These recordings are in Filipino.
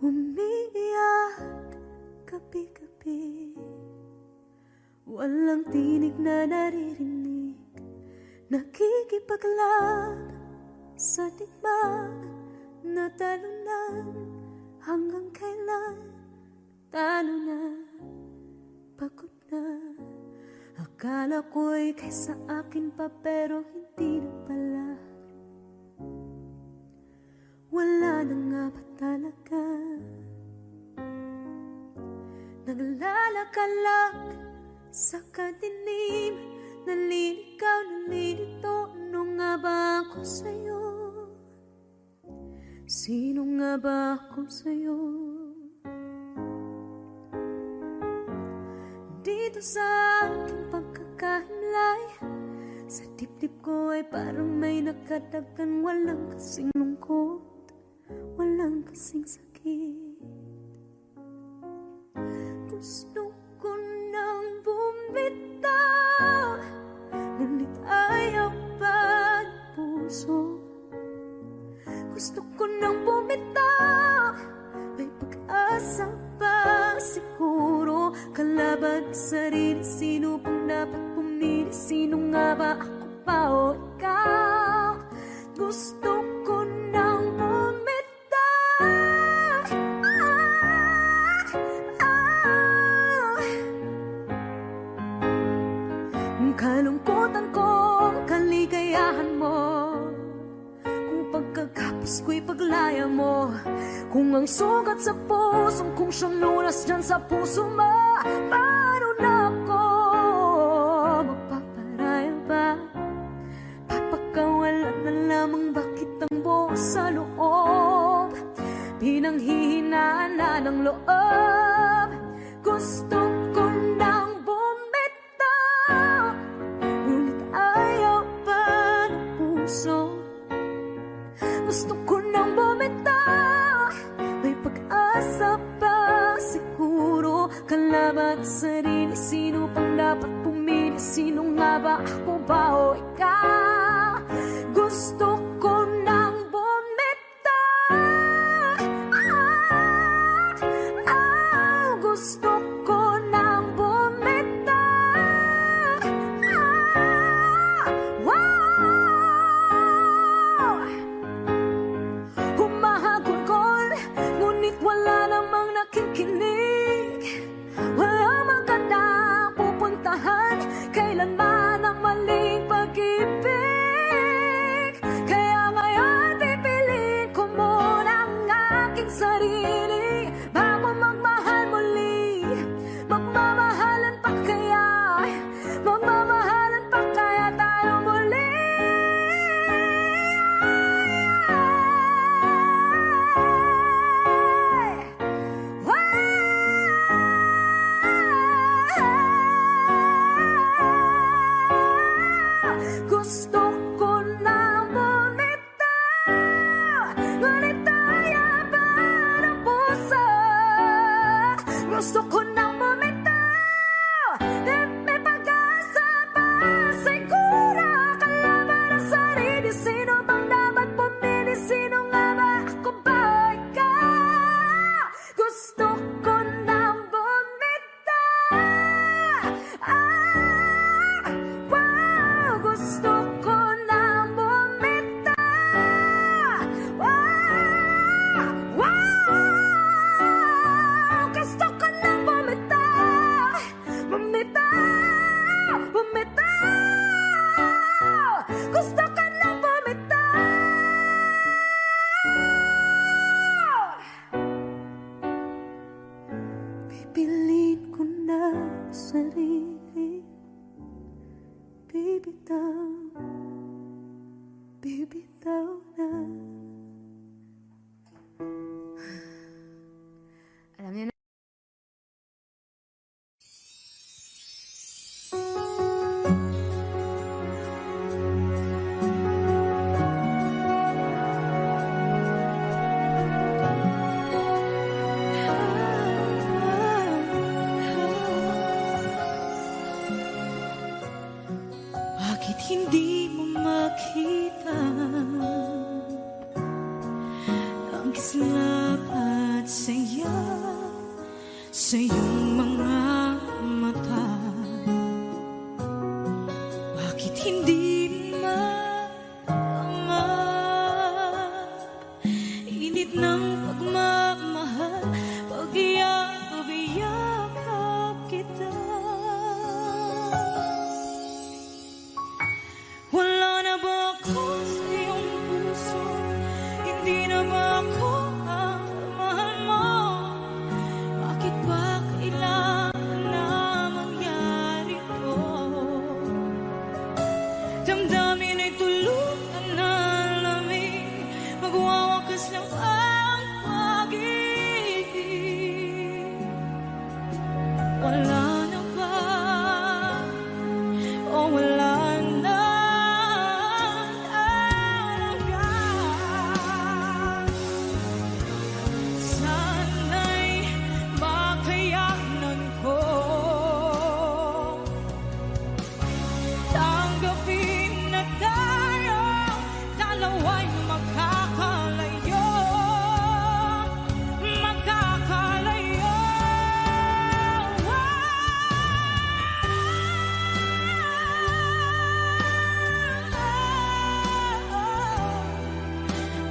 Umiiyak gabi-gabi, walang tinig na naririnig, nakikipaglaban sa digmaan na talunan. Hanggang kailan talo na, pagod na. Akala ko'y kaysa akin pa, pero hindi na pala. Wala na nga ba talaga? Naglalakalag sa kadiliman, naliligaw, nalilito. Ano nga ba ako sa'yo? Sino nga ba ako sa'yo? Dito sa aking pagkakahimlay, sa dibdib ko ay parang may nakadagan. Walang kasing lungkot, walang kasing sakit. Gusto ko nang bumitaw, ngunit ayaw pa ng puso. Gusto ko nang bumitaw, may pag-asa pa siguro. Kalaban ang sarili, sino pang dapat pumili? Sino nga ba, ako pa o ikaw? Gusto ko nang bumitaw, kalungkutan ko, kaligayahan mo, kung pagkagapos ko'y paglaya mo, kung ang sugat sa pusong kung siyang lunas dyan sa puso mo. Paano na ako magpaparaya ba? Papakawalan na lamang, bakit ang buo sa loob? Pinanghihinaan na ng loob. Gusto ko nang bumitaw, ngunit ayaw pa ng puso. Gusto ko nang bumitaw, may pag-asa pa siguro. Kalaban ang sarili, sino pang dapat pumili? Sino nga ba, ako ba o ikaw? Gusto ko nang bumitaw, gusto ko nang bumitaw, humahagulgol, ngunit wala namang nakikinig. Wala magandang pupuntahan, kailanman ang maling pag-ibig. Kaya ngayon pipiliin ko muna ang aking sarili bago magmahal muli. Magmamahalan pa kaya, magmamahalan pa kaya tayo muli? Gusto ko nang bumitaw, ngunit ayaw pa ng puso. Gusto ko nang bumitaw, may pag-asa pa siguro. Kalaban ang sarili, sino bang dapat pumili? Sino nga ba, ako ba o ikaw? Gusto ko nang bumitaw, gusto ko nang bumitaw, gusto ko nang bumitaw, bumitaw, bumitaw, gusto ko nang bumitaw. Pipiliin ko na sarili, bibitaw, bibitaw na. Alam niyo na. Bakit hindi mo makita ang kislap at saya sa iyong mga mata. Bakit hindi maama? Init ng pagmamahal, pag-iyakap kita. Wala na ba ako sa iyong puso? Hindi na ba ako ang mahal mo? Bakit ba kailangan na mangyari to? Damdamin ay tulutan na lamig, magwawakas na ang pag-ibig. Wala na ba? O wala na talaga? Sana'y makayanan ko tanggapin na tayo dalawa'y magkakalayo. Magkakalayo.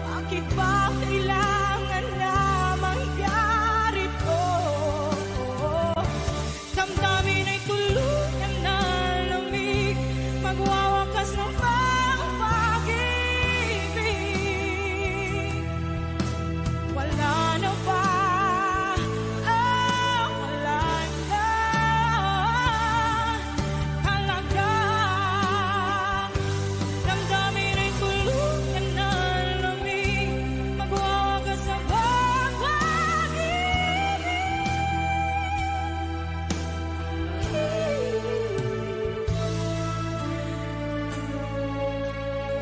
Bakit ba kailangan na mangyari to? Damdamin ay tuluyan na lamig, magwawakas ng pag-ibig. Wala na ba? Wala na talaga. Damdamin ay tuluyan na lamig, magwawakas ng pag-ibig.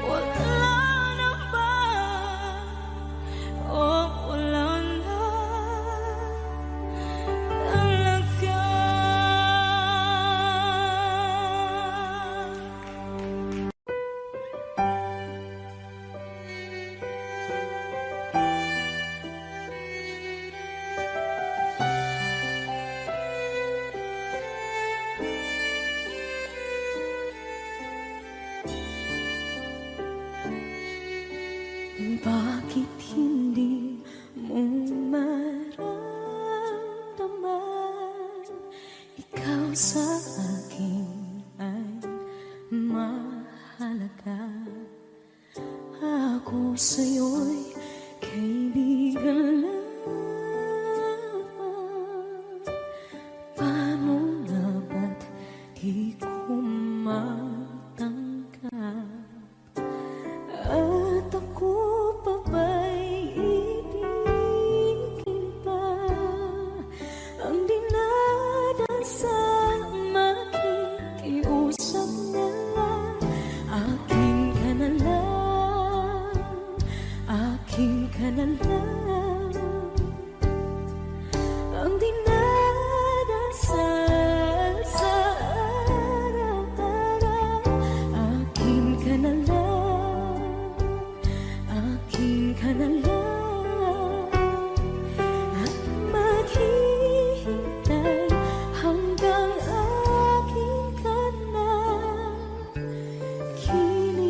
Wala na ba? O wala na talaga? Bakit hindi mo maramdaman? Ikaw sa akin ay mahalaga. Ako sa'yo'y kaibigan lamang. Paano nga ba't di ko matanggap? At ako pa ba'y ibigin pa? Ang dinadasal makikiusap na lang. Akin ka na lang, akin ka na lang. Ang dinadasal sa araw-araw. Akin ka na lang, akin ka na lang. At maghihintay hanggang akin ka na kinig.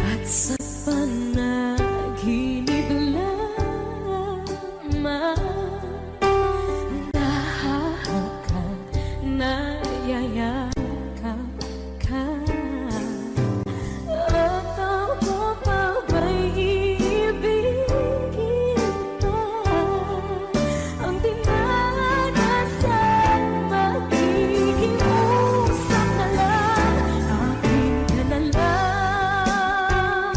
At sa panaginip lamang nahahagkan, nayayakap ka. At ako pa ba'y iibigin pa? Ang dinadasal makikiusap na lang. Akin ka na lang,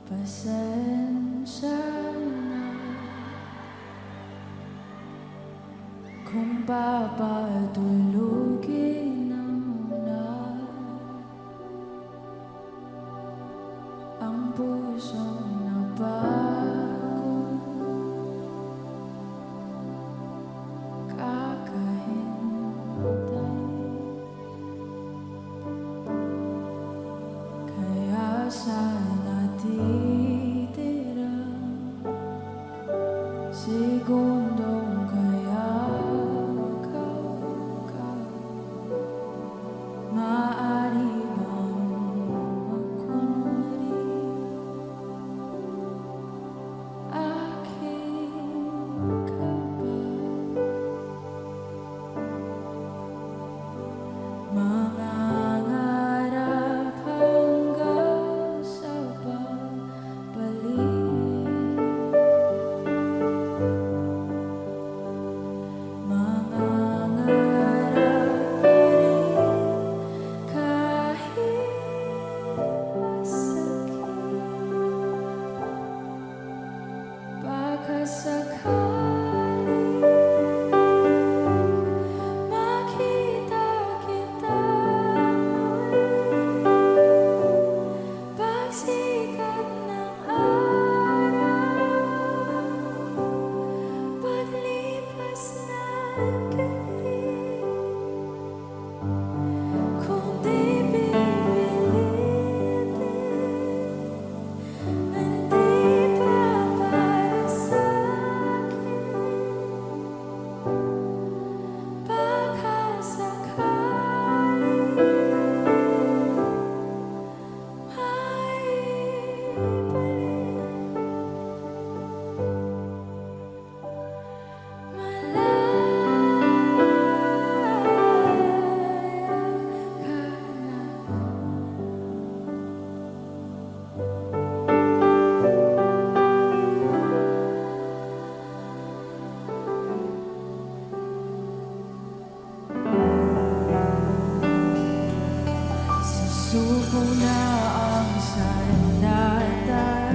Pasensya na kung papatulugin na ang pusong napagod, kakahintay. Kaya sana titira segundong kaya ka maaari bang makunwari aking ka ba? Mangangarap hanggang sa pagbalik, mangangarap pa rin kahit masakit. Baka sakaling makita kita muli, pagsikat ng araw, paglipas ng gabi. Kung di pipilitin, hindi pa para sa'kin. Baka sakaling susuko na ang sandatay.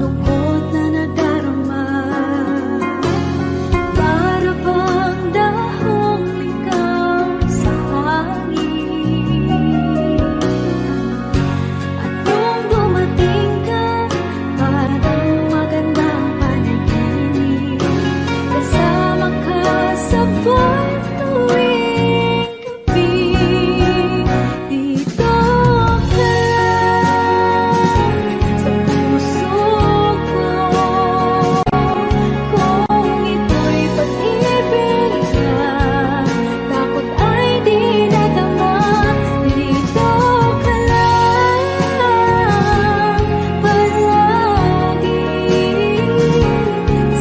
lungkot na nadarama. Para bang dahong ligaw sa hangin. At nung dumating ka, parang magandang panaginip. Kasama ka sa buwan tuwing gabi. Dito ka lang sa puso ko. Kung ito'y pag-ibig na, takot ay di nadama. Dito ka lang palagi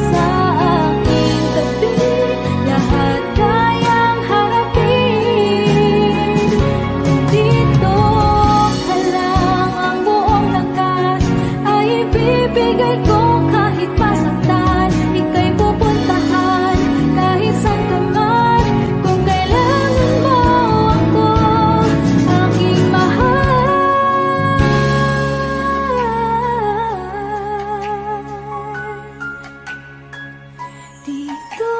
sa aking tabi. Lahat kayang harapin. Kung dito ka lang, ang buong lakas ay ibibigay ko. Kahit masaktan, ika'y pupuntahan. Kahit saan ka man, kung kailangan mo ako, aking mahal. Dito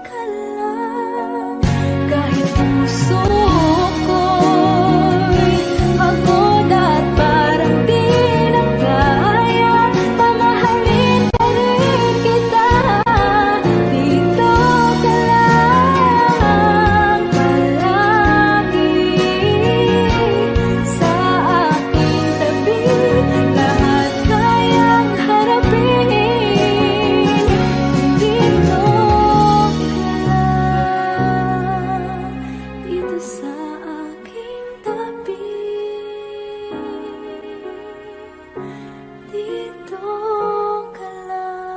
ka lang, kahit puso ko'y pagod at parang di na kaya, pamahalin pa rin kita. Dito ka lang palagi sa aking tabi. Lahat kayang harapin. Dito ka lang, dito sa aking tabi. Dito ka lang.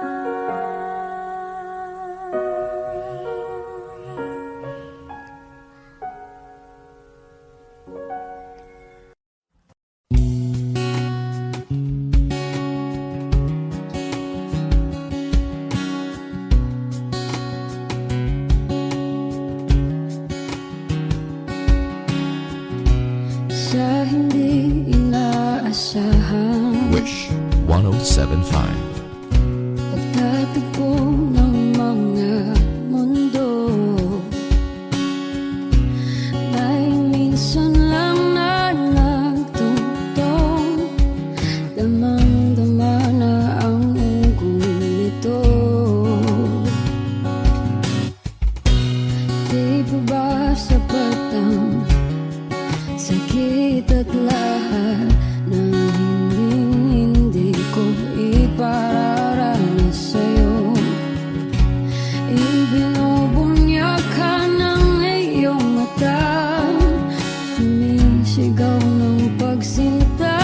Sa hindi inaasahan, Wish 1075. pagtatagpo ng mga mundo, may minsan lang na nagtutong. Damang-dama na ang unggoy nito. Di pa ba sapat ang sakit at lahat ng hindi ko ipararanas sa'yo? Ibinubunyag ka ng iyong mata, sumisigaw ng pagsinta.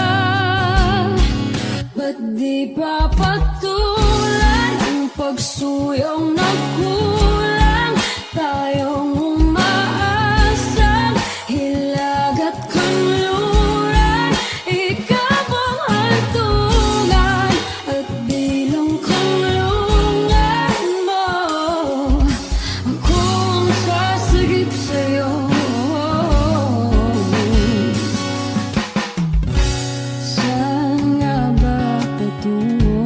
Ba't di pa patulan ang pagsuyong nagkulang? Tayong umaasang hilag at kanluran. Ikaw ang hantungan at bilang kanlungan mo. Ako ang sasagip sa'yo. Saan nga ba patungo?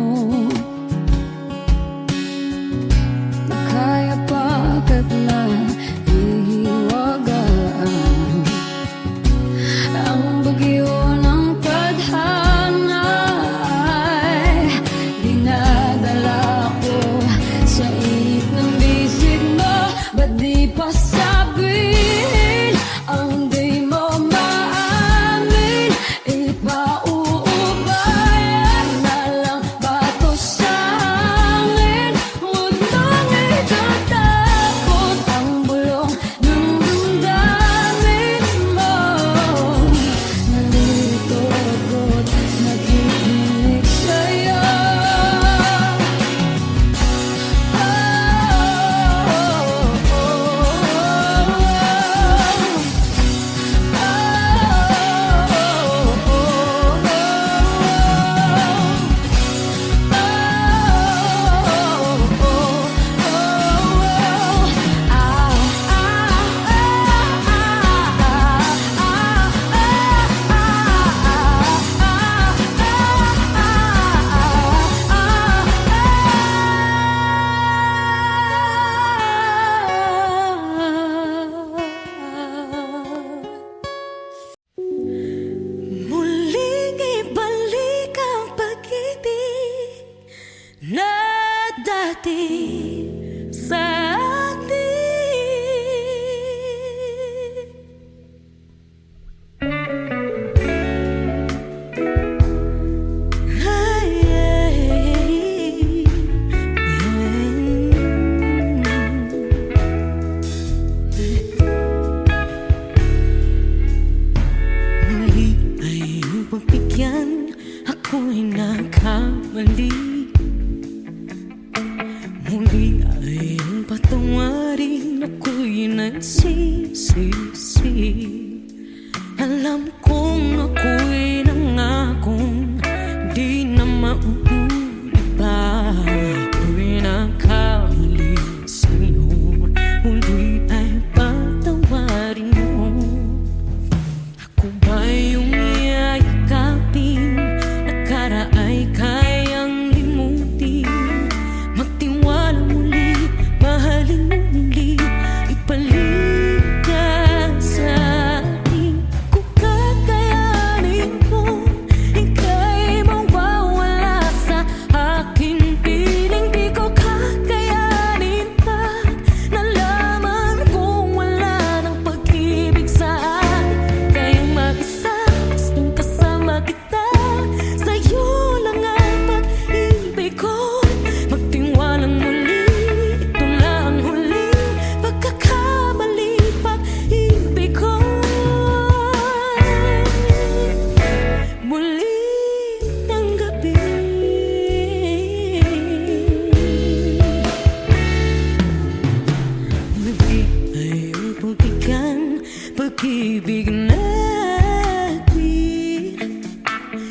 dati sa atin. Muli ay pagbigyan, ako'y nakamali. Muli ay patawarin, ako'y nagsisisi. Alam kong ako'y nangakong di na mauulit pa. Ako'y nakamali sa'yo, muli ay patawarin mo. Ako ba yung yayakapin, nakaraay kayang limutin? Magtiwala muli, mahalin mo muli, ibalik ka sa akin. Kung kakayanin ko, ika'y mawawala sa akin. Piling di ko kakayanin pa, nalaman kong wala ng pag-ibig sa akin. Kayang mag-isa, gustong kasama kita, sa'yo lang ang pag-ibig ko. Magtiwalang muli, ito na ang huling pagkakamali, pag-ibig ko. Muli tanggapin. Muli ay pagbigyan, pag-ibig natin.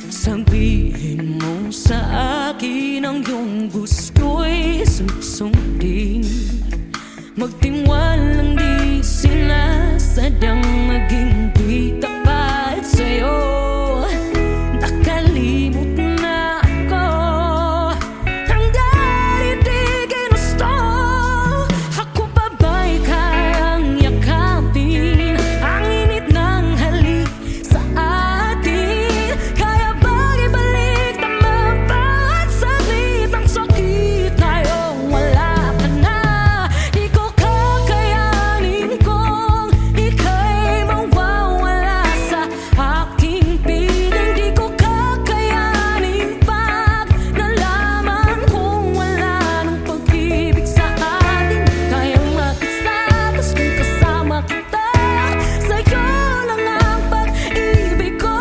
Sabihin mo sa akin ang iyong gusto'y susundin. Magtiwalang di sinasadyang maging di tapat sa'yo. Nakalimot na ako, hanggang di ginusto. Ako pa ba'y kayang yakapin ang init ng halik sa atin? Kaya bang ibalik naman bawat saglit ang sakit ngayong wala ka na? Di ko kakayanin kung ika'y mawawala sa aking piling. Di ko kakayanin pag nalaman kong wala ng pag-ibig sa atin. Kayang mag-isa, gustong kasama kita, sa'yo lang ang pag-ibig ko.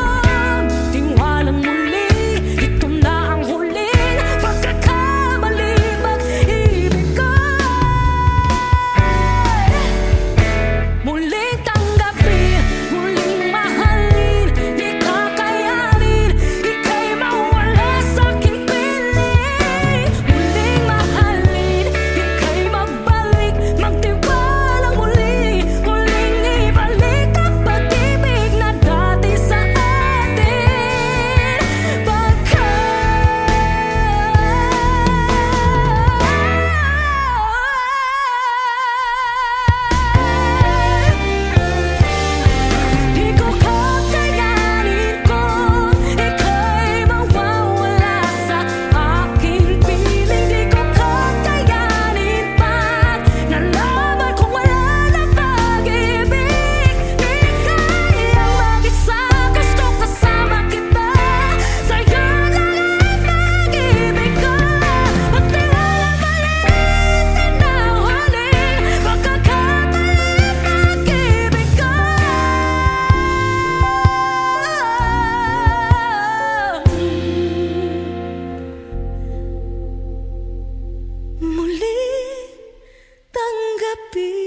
Tiwalang muli, ito na ang huling pagkakamali, pag-ibig ko. Muling tanggapin, muling mahalin, di kakayanin, ika'y mawala sa aking piling. Muling mahalin, ika'y magbalik, magtiwalang muli, muling ibalik ang pag-ibig na dati sa atin. Di ko kakayanin kung ika'y mawawala sa aking piling. Di ko kakayanin pag nalaman kong wala na pag-ibig. Di kaya mag-isa, gustong kasama kita, sa'yo lang ang pag-ibig ko. Magtiwalang maliit na huling pagkakamali, pag-ibig ko. Muli tanggapin.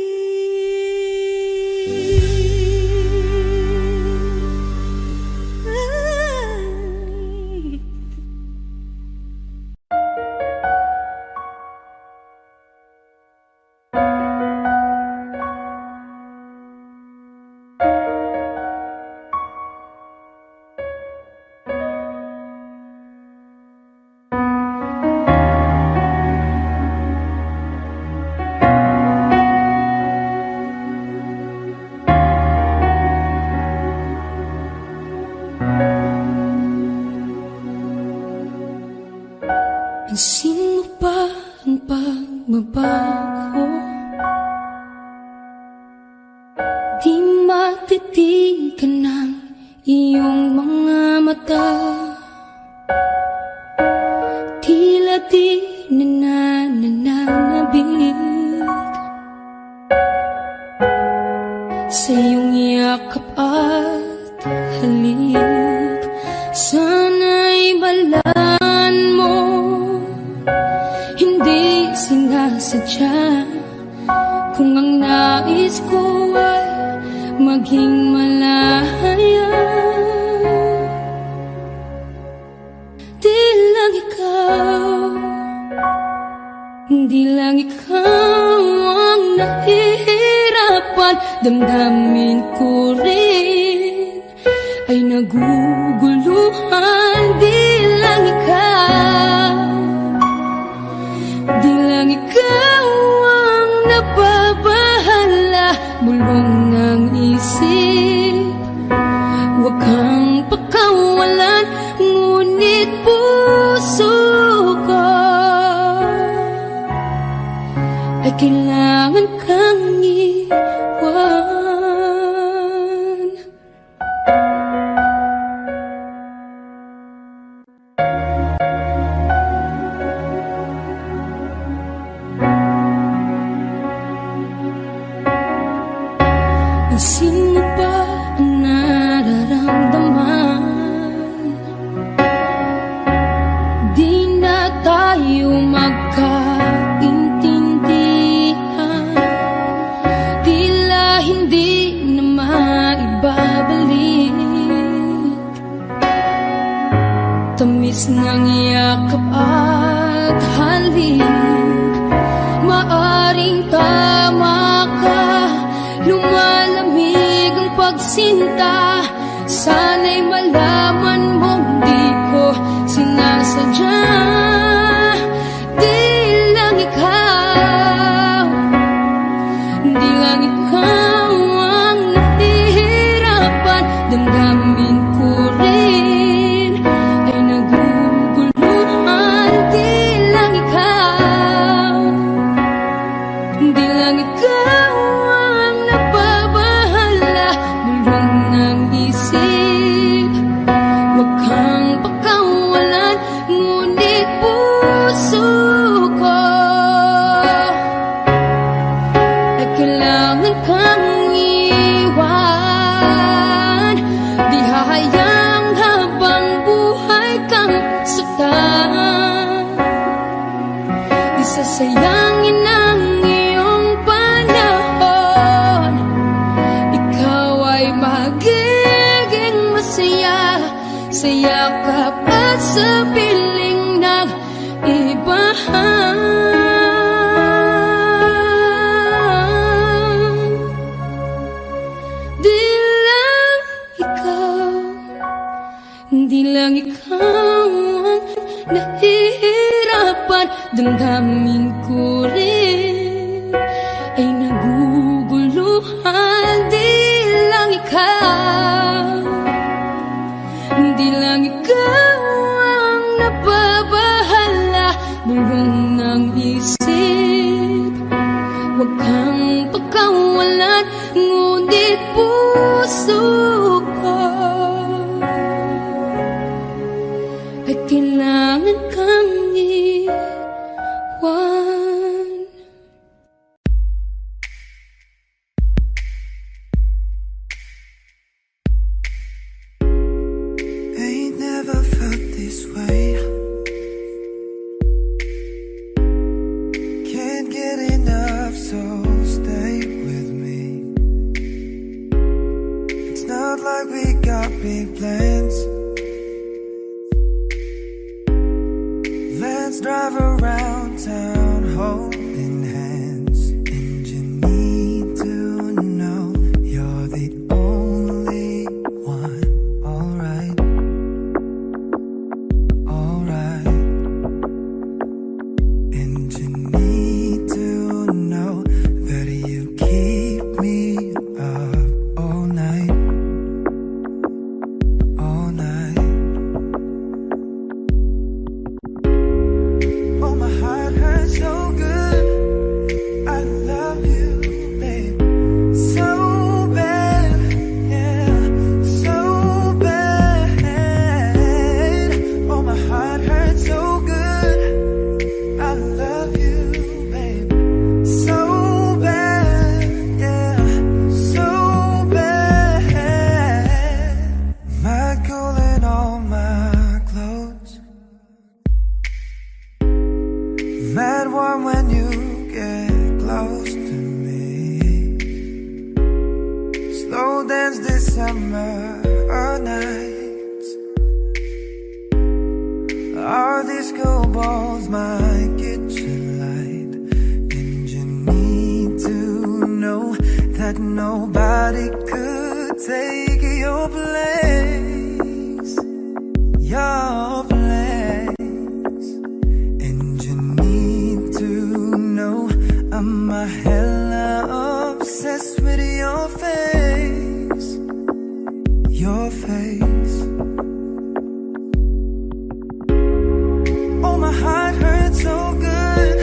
Pansin mo ba ang pagbabago, di matitigan ng iyong mga mata. Tila di nananabig sa iyong yakap at halik. Sana'y balaan mo, hindi sinasadya. Kung ang nais ko ay maging malaya, di lang ikaw, di lang ikaw ang nahihirapan. Damdamin ko rin ay naguguluhan. Di lang ikaw, di lang ikaw ang nababahala. Bulong ng isip, huwag kang pakawalan, ngunit puso ko ay kailangan kang iwan. Sino ba ang nararamdaman? Di na tayo magkaintindihan, tila hindi na maibabalik. Tamis ng yakap at halik, maaring tama ka. Lumalamig ang pagsinta, sana'y malaman mong di ko sinasadya. Di lang ikaw, di lang ikaw ang nahihirapan. Damdamin ko rin ay naguguluhan. Di lang ikaw, di lang ikaw ang nababahala. Bulong ng isip, huwag kang pakawalan, ngunit puso ko ay kailangan kang iwan. Di hahayang habang buhay kang saktan, di sasayangin ang iyong panahon. Ikaw ay magiging masaya sa yakap at sa piling ng iba. Di lang ikaw, di lang ikaw ang nahihirapan. Damdamin ko rin ay naguguluhan. Di lang ikaw, di lang ikaw ang nababahala. Bulong ng isip, huwag kang pakawalan, ngunit puso ko ay kailangan kang iwan. Ain't never felt this way. Can't get enough, so stay with me. It's not like we got big plans. Let's drive around town holding hands. And you need to know you're the only one. Alright, alright. And you need to know that you keep me up all night, all night. Oh, my heart hurts so good. get warm when you get close to me. Slow dance this summer nights. Our disco balls, my kitchen light. And you need to know that nobody could take your place. Your place. And you need to know I'm a hella obsessed with your face. Your face. Oh, my heart hurts so good.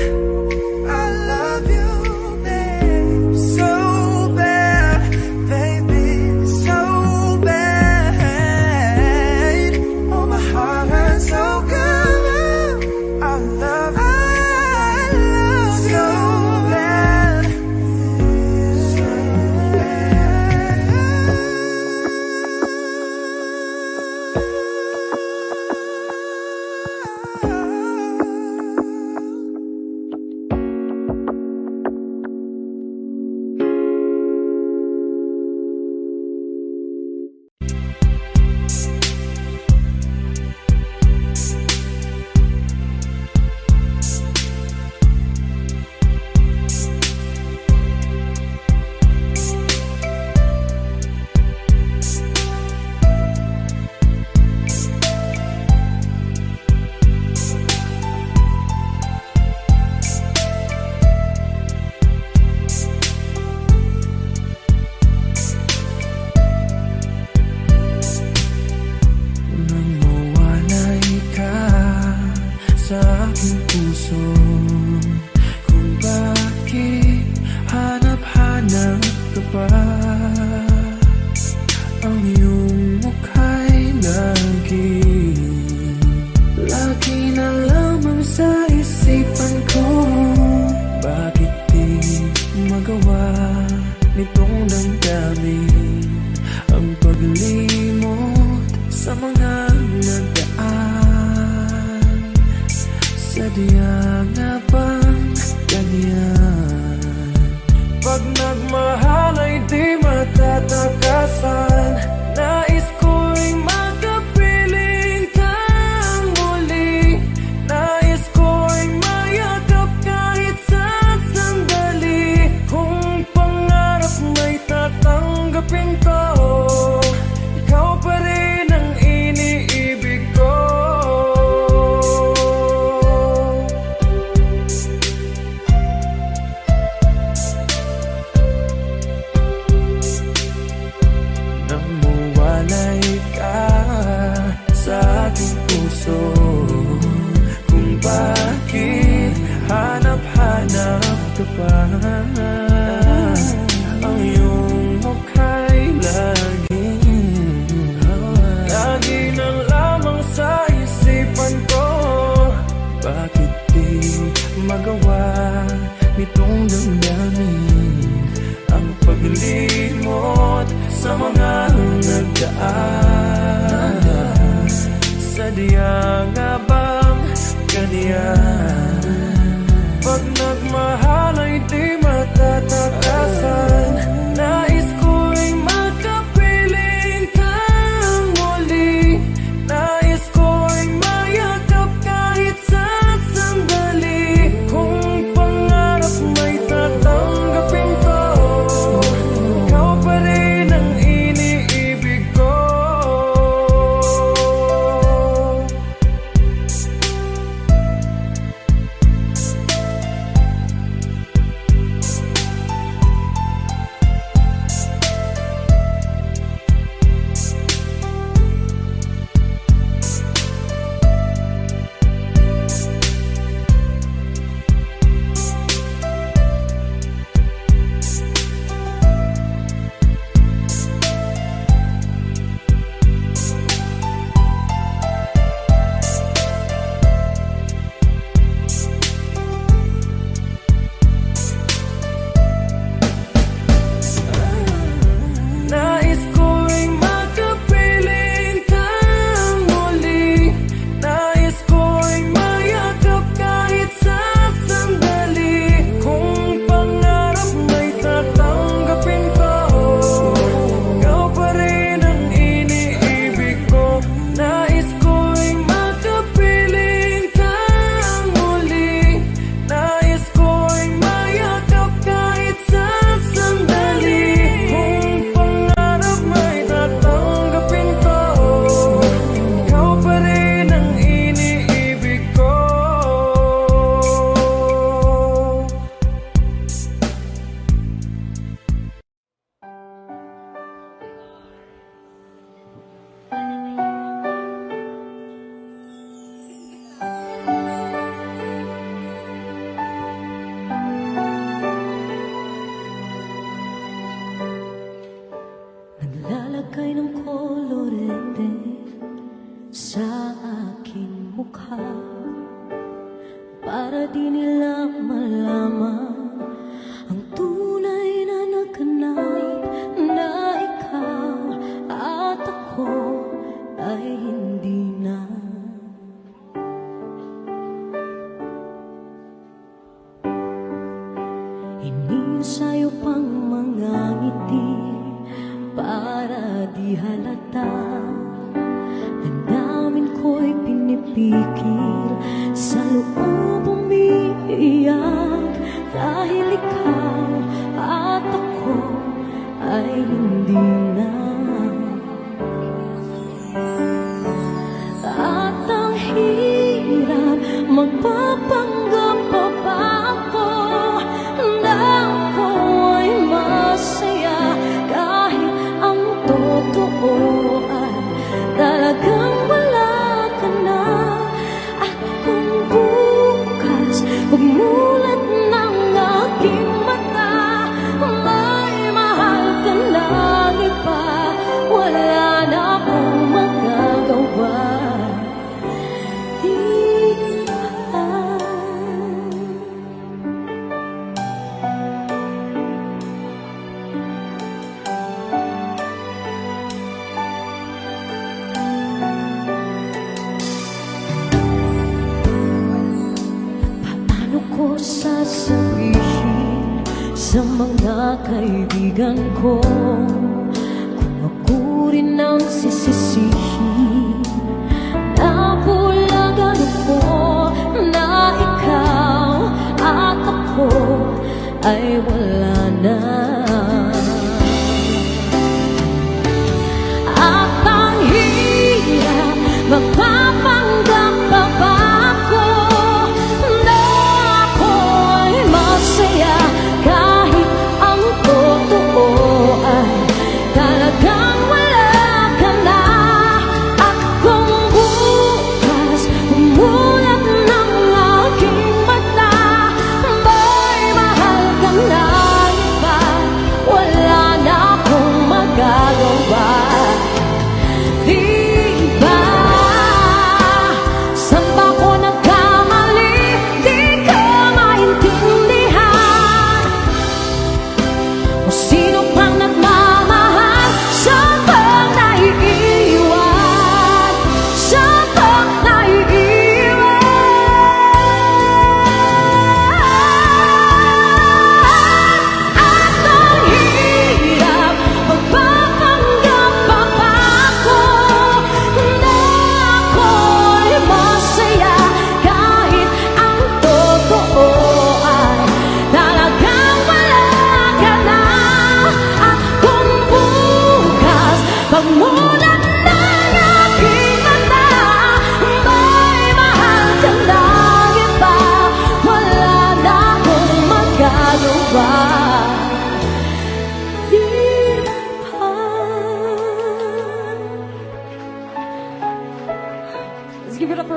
I love you, babe, so bad, baby, so bad. Oh, my heart hurts so good. I love you so bad, so nang mawalay ka sa aking puso, kung bakit hanap-hanap ka pa. Ang iyong mukha'y lagi na lamang sa isipan ko. Bakit di magawa nitong damdamin ang paglimot sa mga nagdaan? Sadya nga bang ganyan? Pag nagmahal ay di matatakasan. Nais ko'y makapiling kang muli. Nais ko'y mayakap kahit sa sandali. Kung pangarap may tatanggapin ko, ikaw pa rin ang iniibig ko. Nang mawalay ka sa aking puso, kung bakit hanap-hanap ka pa. Ang iyong mukha'y lagi na lamang sa isipan ko. Bakit di magawa nitong damdamin ang paglimot sa mga nagdaan? Sadya nga bang ganyan? Pag nagmahal ay di matatakasan. Nais ko'y makapiling kang muli. Nais ko'y mayakap kahit sa sandali. Kung pangarap may tatanggapin ko, ikaw pa rin ang iniibig ko. para di nila malaman ang tunay na nagkanayat na ikaw at ako ay hindi na. Inisayo pang mga ngiti para di halata. Ang namin ko'y pinipikil sa loob umiiyak dahil ikaw at ako ay hindi na. At ang hirap magpapanggap pa ba ako na ako ay masaya kahit ang totoo ay talagang wala ka na. At kung bukas pagmulat ng aking mata may mahal ka na iba, wala na akong magagawa. Paano ko sasabihin sa mga kaibigan ko kung ako rin ang sisisihin? Nabulagan ako na ikaw at ako ay wala na. At ang hirap magpapanggap pa ba ako na ako ay masaya kahit ang totoo ay talagang wala ka na. At kung bukas umulat ng aking mata may mahal ka na iba, wala na akong magagawa. Di ba? Saan ba ko nagkamali? Di ko maintindihan. O sino pang nagmamahal? Saan bang naiiwan? Saan bang naiiwan? At ang hirap magpapanggap pa ba ako na ako'y masaya kahit ang totoo ay talagang wala ka na. At kung bukas pagmulat ng aking mata may mahal ka na iba, wala na akong magagawa. Di ba? Let's give it up for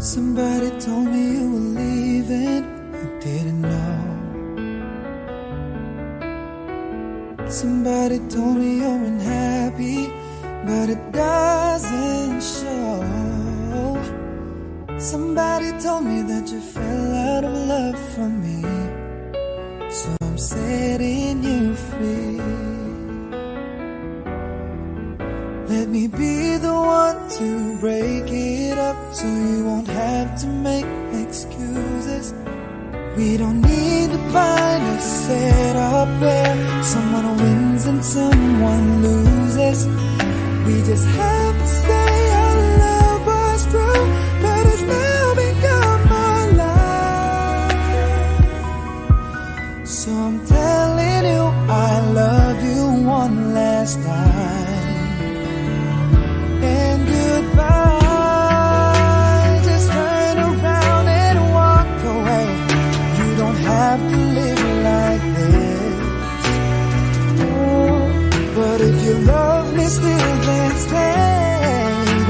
Somebody told me you were leaving, I didn't know. Somebody told me you're unhappy, but it doesn't show. Somebody told me that you fell out of love for me, so I'm setting you free. Let me be the one to break it up so you won't have to make excuses. We don't need to find a setup where someone wins and someone loses. We just have to say our love was true, but it's now become our life. So I'm telling you I love you one last time.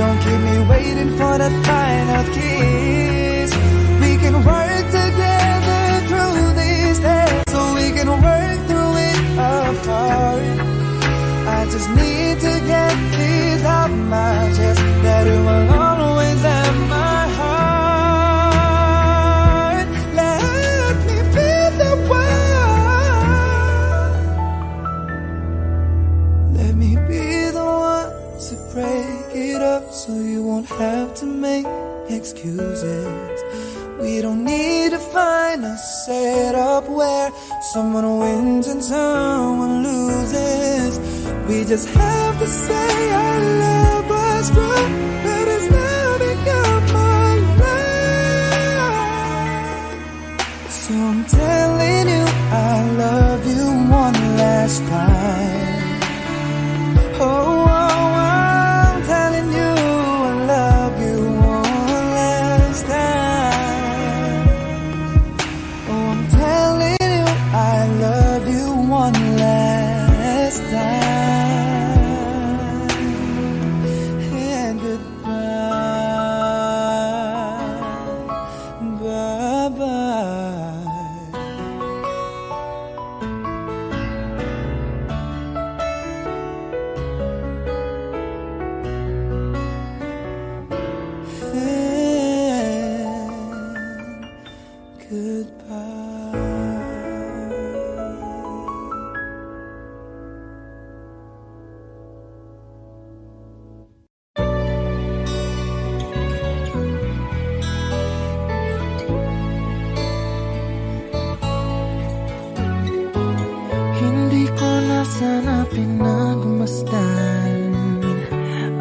don't keep me waiting for that final kiss. We can work together through these days, so we can work through it apart. I just need to get this off my chest, that it will always have my heart. Let me be the one. Let me be the one to break it up, so you won't have to make excuses. We don't need to find a setup where someone wins and someone loses. We just have to say our love was true, but it's now become my life. So I'm telling you I love you one last time. Oh, I'm telling you I love you one last time. Oh, I'm telling you I love you one last time. And goodbye, bye-bye. Hindi ko na sana pinagmasdan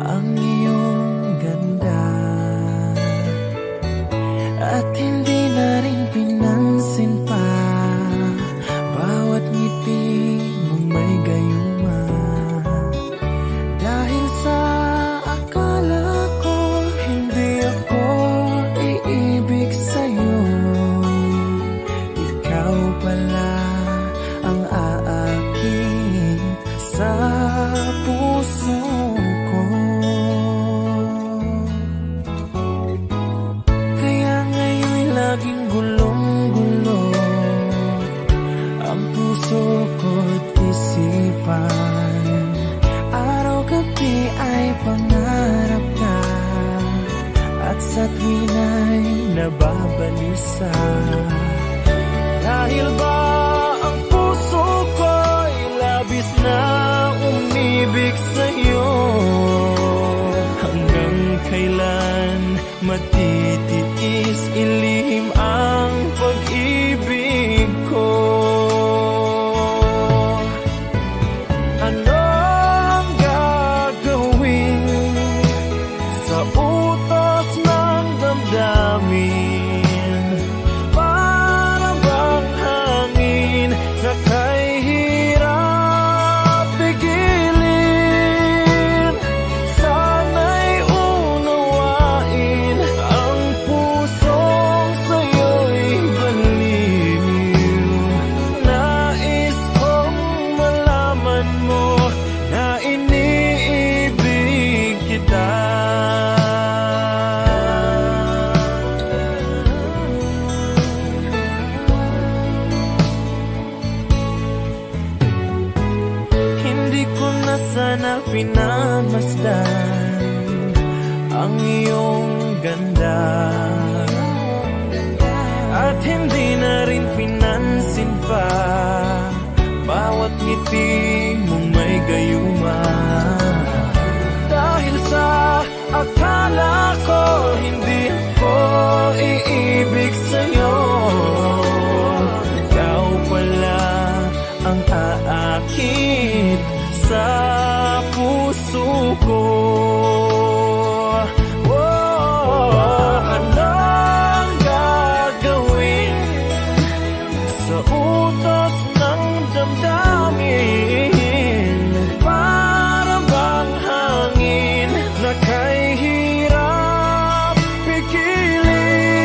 ang iyong ganda, at hindi na rin pinansin pa bawat ngiti mong may gayuma. Dahil sa akala ko hindi ako iibig sa'yo, ikaw pala ang aakin sa puso ko. Kaya ngayon'y laging gulong-gulo ang puso ko't isipan. Araw-gabi ay pangarap ka, at sa tuwina'y nababalisa. Dahil ba ang puso ko'y labis na umibig sa'yo? Hanggang kailan matitiis ilihim ang pag-ibig ko? Ano ang gagawin sa utos ng damdamin? Para bang hangin na kay hirap pigilin? Sana'y unawain ang pusong sa'yo'y baliw. Nais kong malaman mo na iniibig kita. Hindi ko na sana pinamasdan ang iyong ganda, at hindi na rin pinansin pa bawat ngiti mong may gayuma. Dahil sa akala ko hindi ako iibig sa'yo, ikaw pala ang aakit sa puso ko. Ano ang gagawin sa utos ng damdamin? Para bang hangin na kay hirap pigilin?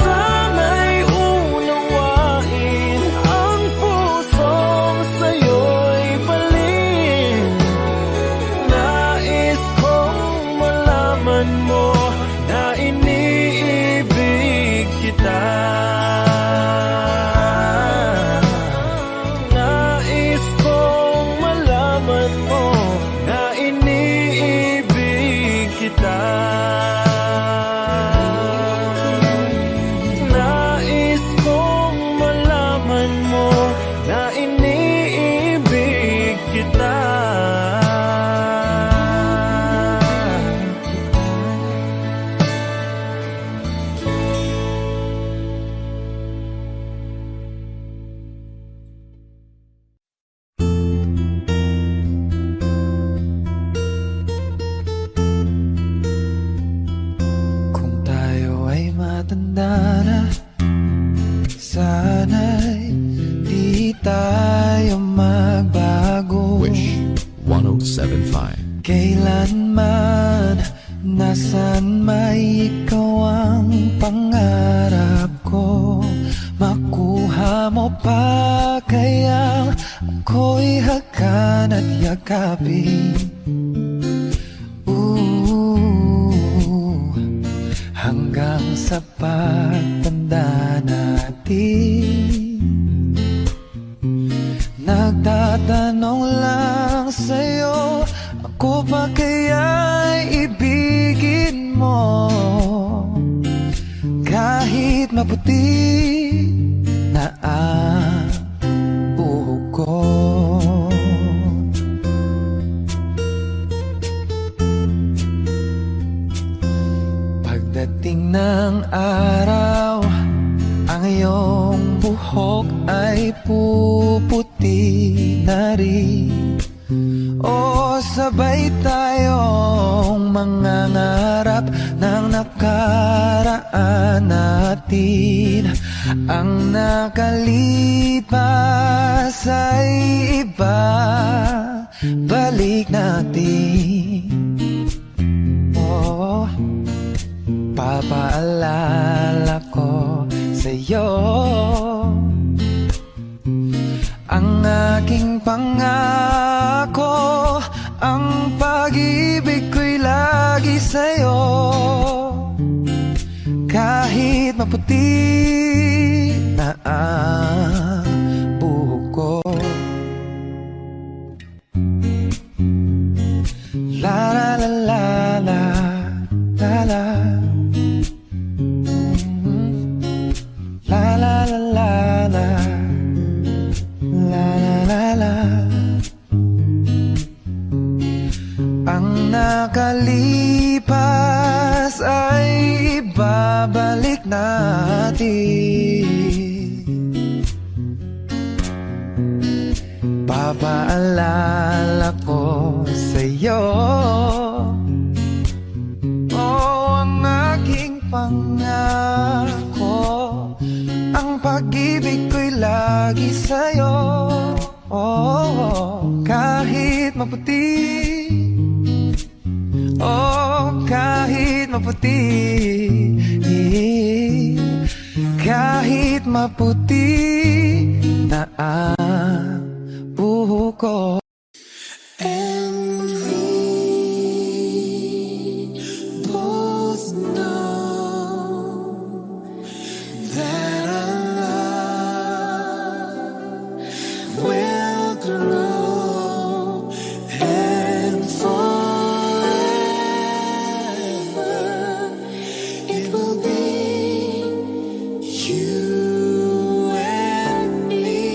Sana'y unawain ang pusong sa'yo'y balin. kailanman, nasan may ikaw ang pangarap ko. Makuha mo pa kaya ako'y hakan at yakapin. Hanggang sa pagtanda natin, nagtatanong lang sa'yo, ako ba kaya'y ibigin mo? Kahit maputi na ang buhok ko. Pagdating ng araw, ang iyong buhok ay puputi na rin. O sabay tayong mangangarap ng nakaraan natin. Ang nakalipas ay iba, balik natin. Oh, papaalala ko sa'yo ang aking pangako, ang pag-ibig ko'y lagi sa'yo. Kahit maputi na ang buhok ko. La la la la la la la. La la la la la. La la la la. Ang nakalipas ay ibabalik natin. Papaalala ko sa'yo, oh, ang aking pangako, ang pag-ibig ko'y lagi sa'yo. Oh, kahit maputi, oh, kahit maputi, kahit maputi na ang buhok ko. And we both know that our love will grow and forever it will be you and me.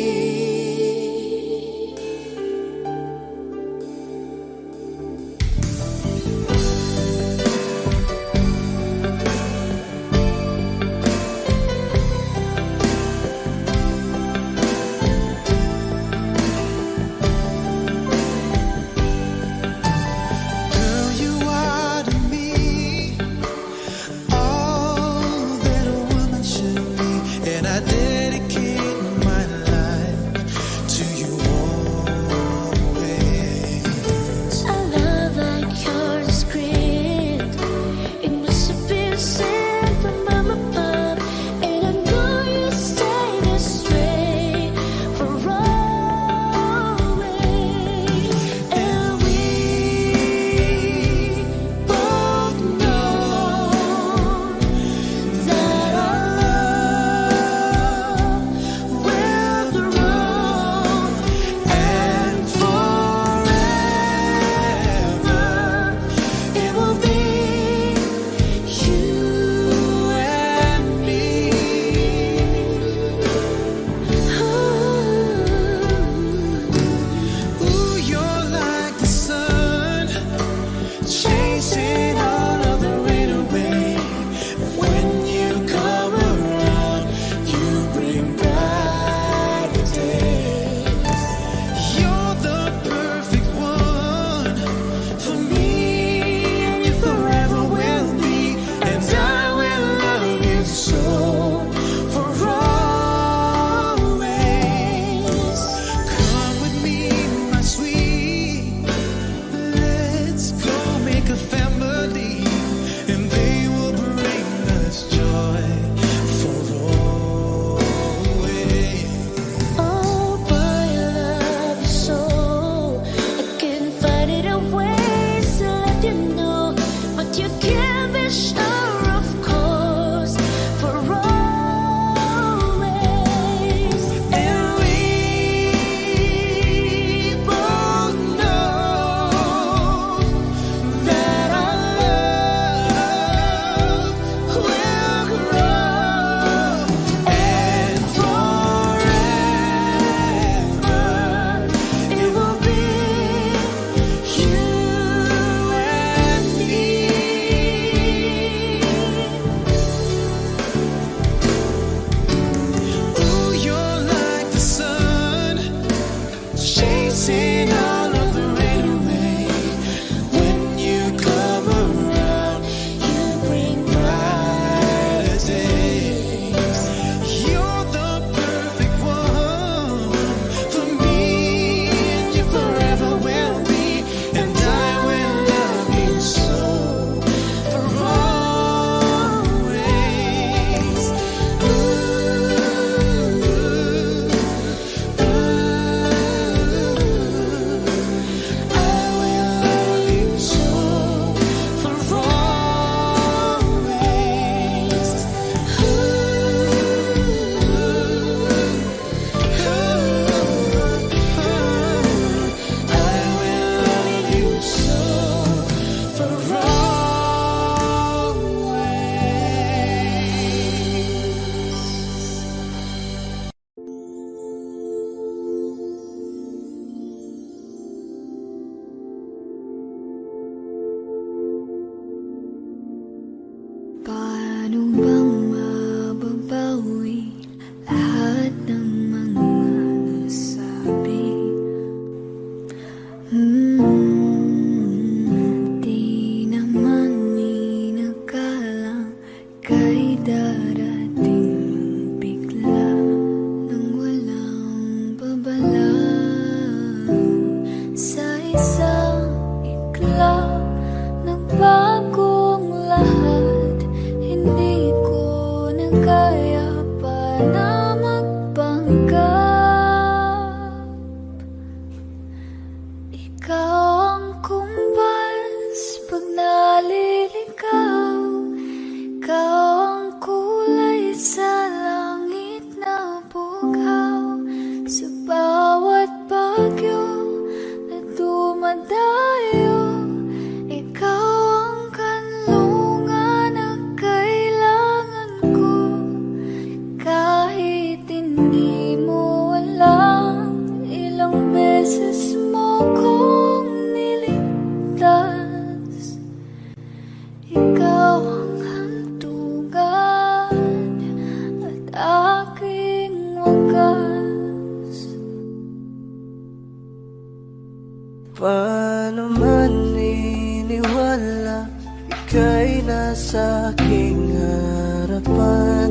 sa aking harapan.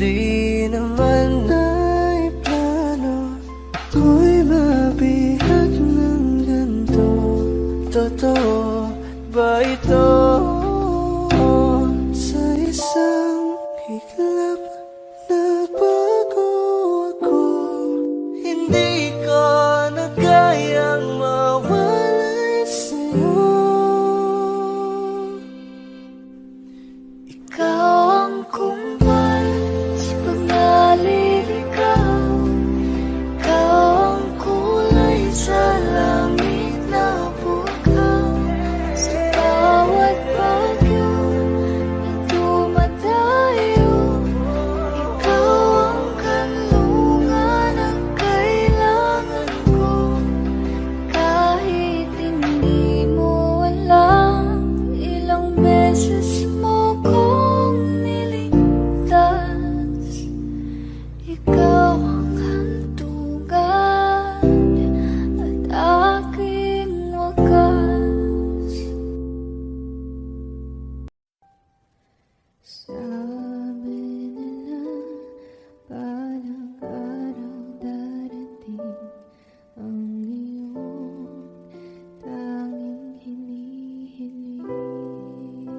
Di naman ay plano ko'y mabihag ng ganito. Totoo ba ito? Sa isang iglap nagbago ako. Hindi ko na kayang mawalay sa'yo. Ikaw ang kumpal sa pagliligaw. Ikaw ang kulay sa langit na bukaw. Sa bawat bagyo na dumadayo, ikaw ang kanlungan na kailangan ko. Kahit hindi mo alam, ilang beses mo kong niligtas. Ikaw ang hantungan at aking wakas. Sabi nila balang araw darating ang iyong tanging hinihiling.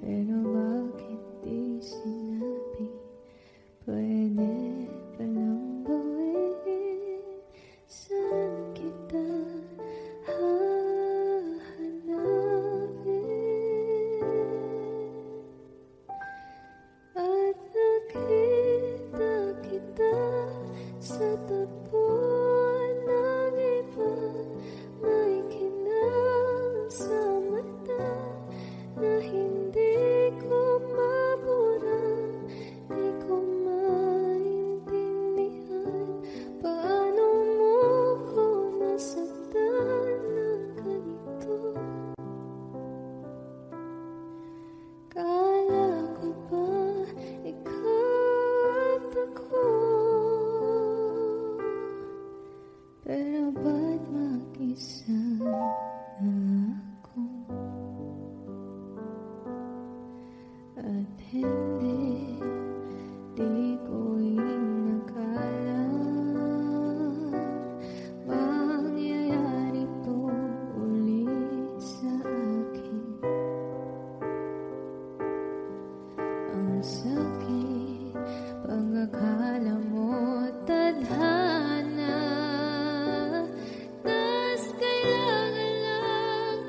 Pero bakit di sinabi? Pwede palang gawin. Saan kita hahanapin? At nakita kita sa tapuan ng iba. May kinang sa mata na hindi ko mabura. Di ko maintindihan paano mo ko nasaktan ng ganito. Kala ko ba ikaw at ako? Pero ba't mag-isa na ako? At hindi, di ko inakala mangyayari to ulit sa akin. Ang sakit, pag-akala mo tadhana. Tas kailangan lang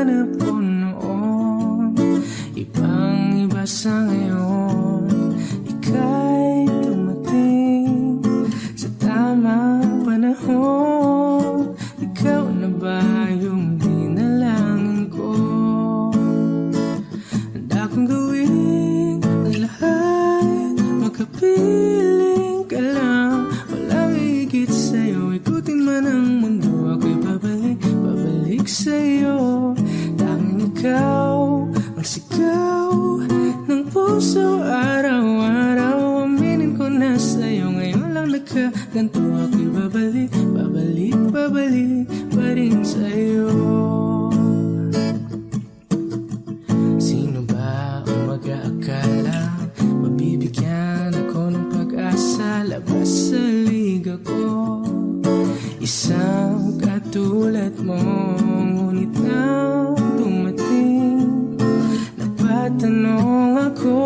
hinanap ko noon, ibang-iba sa ngayon. Ika'y dumating sa tamang panahon. Ikaw na ba yung dinalangin ko? Handa kong gawin ang lahat, makapiling ka lang. Walang higit sa'yo, ikutin man ang mundo, ako'y babalik, babalik sa'yo. Tanging ikaw ang sigaw ng puso araw-araw. Aminin ko na sa'yo, ngayon lang nagkaganto, ako'y babalik, babalik, babalik pa rin sa'yo. Sino ba ang mag-aakala mabibigyan ako ng pag-asa? Labas sa liga ko, isang katulad mo. Ngunit nang dumating, napatanong ako,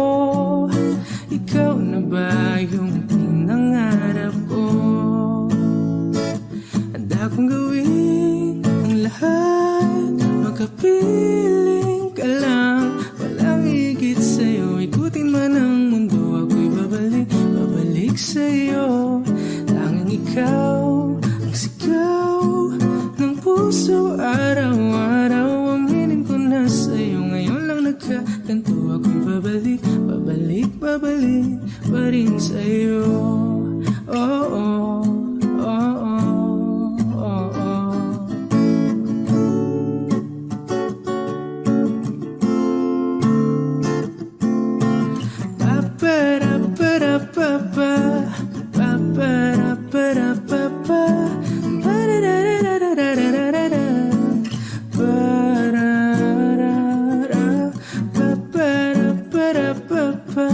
ikaw na ba yung pinangarap ko? Handa kong gawin ang lahat, makapiling ka lang. Walang higit sa'yo, ikutin man ang mundo, ako'y babalik, babalik sa'yo. Tanging ikaw ang sigaw ng puso araw-araw. Aminin ko na sa'yo, ngayon lang nagkaganto, ako'y babalik, babalik, babalik pa rin sa'yo. Oh, oh, oh, oh, oh, oh. Ba-ba-da-ba-da-ba-ba, ba-ba-da-ba-da-ba-ba, ba-da-da-da-da-da-da-da-da, ba-da-da-da, ba-ba-da-ba-da-ba-ba,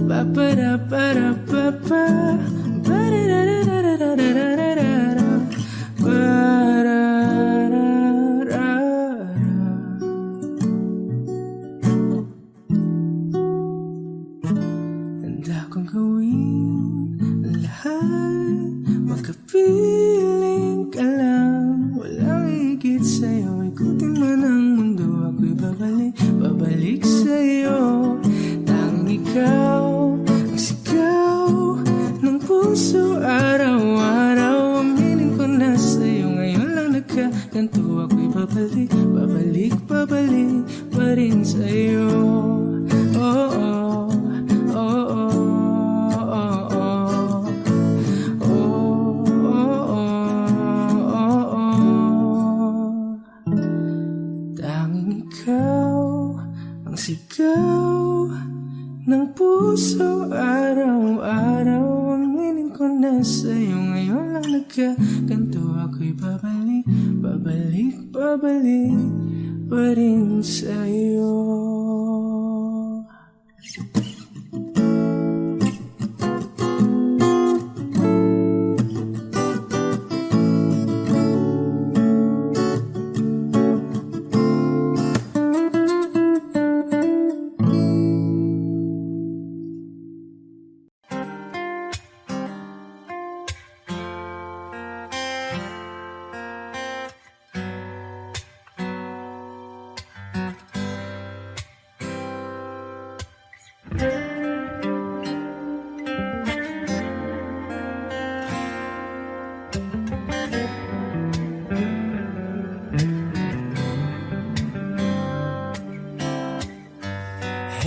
ba-ba-da-ba-da-ba-ba, ba-da-da-da-da-da-da-da-da, ba-da-da-da. Handa kong gawin ang lahat, makapiling ka lang. Walang higit sa'yo, ikutin man ang mundo, ako'y babalik, babalik sa'yo. Tanging ikaw ang sigaw ng puso araw-araw. Aminin ko na sa'yo, ngayon lang nagkaganto, ako'y babalik, babalik, babalik pa rin sa'yo. Oh, oh, oh, oh, oh, oh. Oh, oh, oh, oh. Tanging ikaw ang sigaw ng puso araw-araw. Aminin ko na sa'yo, ngayon lang nagkaganto, ako'y babalik, babalik, babalik pa rin sa'yo.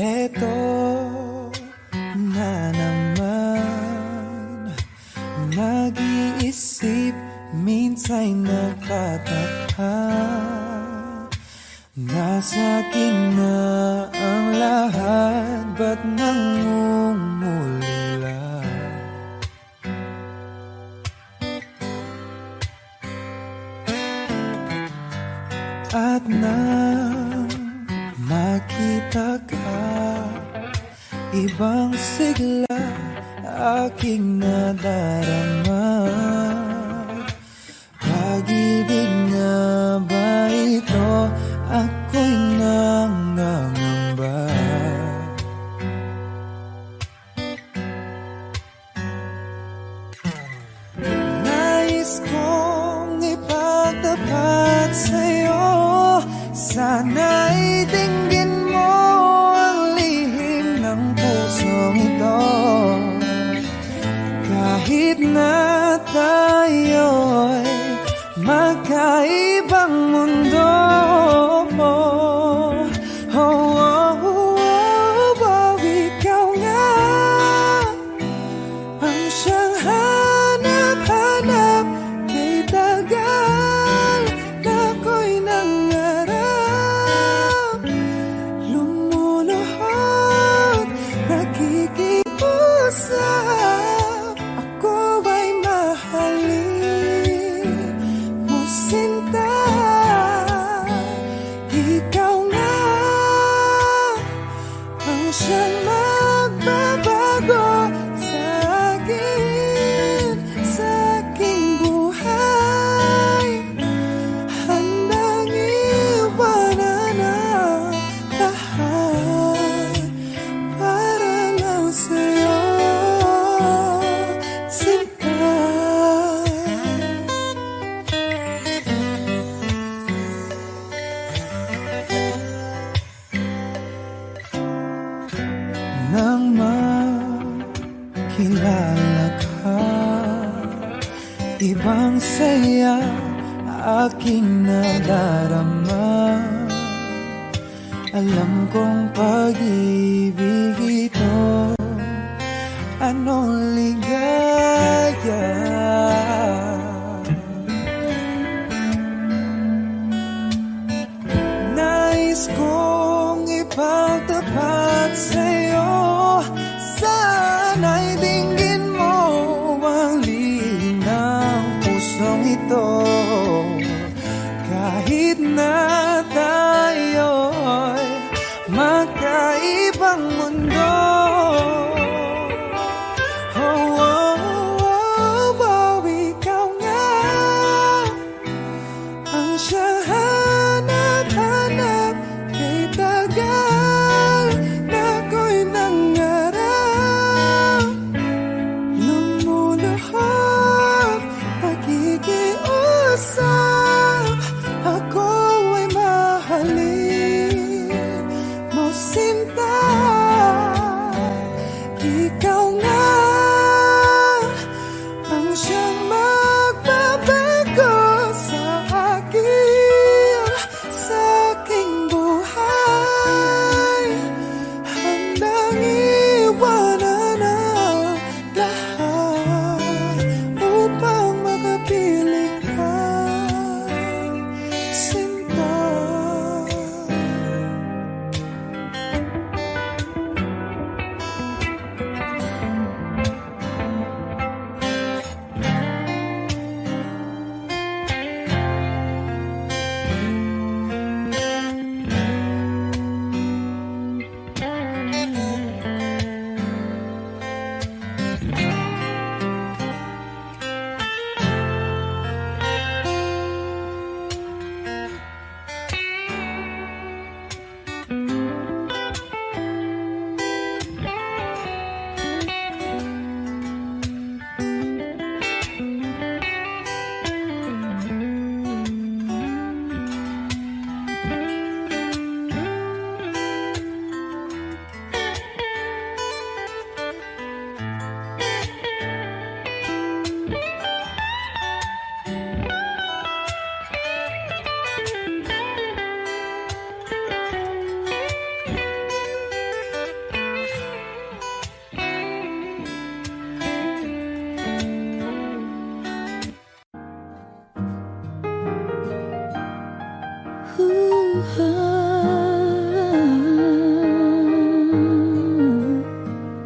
Heto na naman, nag-iisip, minsan'y nagtataka. Nasa akin na ang lahat, ba't nangungulila? At nang makita ka, ibang sigla aking nadarama. Pag-ibig na ba ito? Ako'y nangangamba. Nais kong ipagtapat sa'yo magkaibang mundo. Oh, oh, oh, oh, ikaw nga ang siyang hanap-hanap. Kay tagal na ako'y nangarap, lumuluhod, nakikiusap. Ako ay mahalin mo, sinta. Ikaw nga ang siyang magbabago sa akin, sa aking buhay. Handang iwanan ang lahat para lang sa'yo, sinta. Nang makilala ka, ibang saya aking nadarama. Alam kong pag-ibig ito, anong ligaya. Nais kong ipagtapat sa'yo, sana'y dinggin mo ang lihim ng pusong ito. Kahit na tayo'y magkaibang mundo. Oh, oh, oh, oh, ikaw nga ang siyang hanap-hanap. Kay tagal na ako'y nangarap, lumuluhod, nakikiusap. Ako ay mahalin mo, sinta. Ikaw nga ang siyang magbabago sa akin, sa aking buhay. Handang iwanan ang lahat upang makapiling ka, sinta.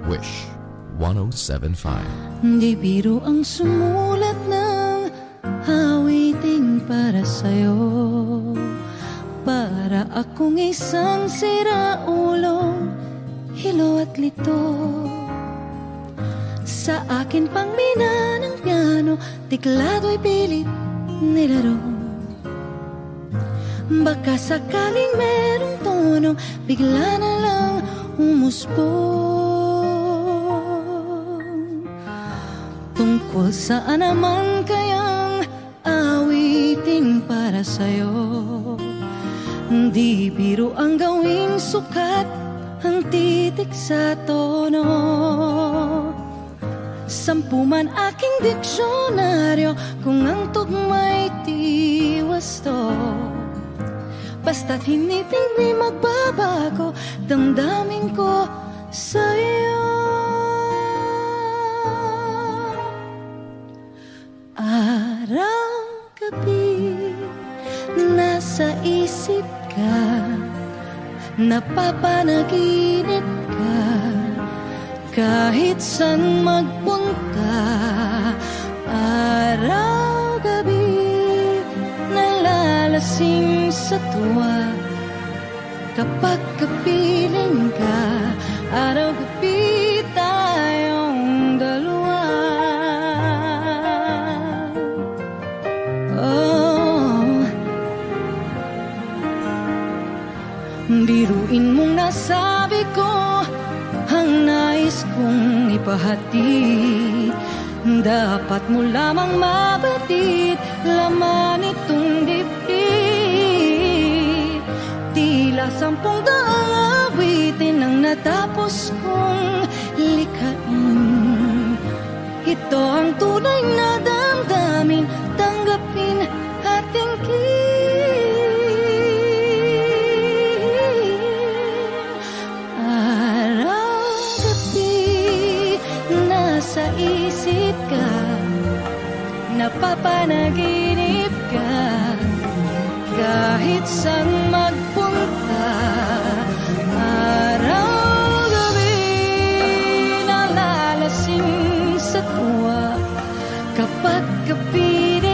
Wish 107.5. Di biro ang sumulat ng awiting para sa'yo, para akong isang siraulong hilo at lito. Sa akin pang mina ng piano, tiklado'y pilit nilaro. Baka sakaling merong tono, bigla na lang umusbong. Tungkol saan naman kayang awiting para sa'yo? Di biro ang gawing sukat ang titik sa tono. 10 man aking diksyonaryo kung ang tugma'y wasto. Basta't hindi magbabago damdamin ko sa'yo. Araw-gabi nasa isip ka, napapanaginip ka, kahit saan magpunta. Araw-gabi nalalasing sa tuwa, kapag kapiling ka, araw-gabi tayong dalawa. Oh, biruin mong nasabi ko ang nais kong ipahatid. Dapat mo lamang mabatid laman itong dibdib. Tila 10 daang awitin ang natapos kong likhain. Ito ang tunay na damdamin, tanggapin at tingin. Araw-gabi nasa isip ka, napapanaginip ka, kahit saan magpunta. Araw-gabi nalalasing sa tuwa, kapag kapiling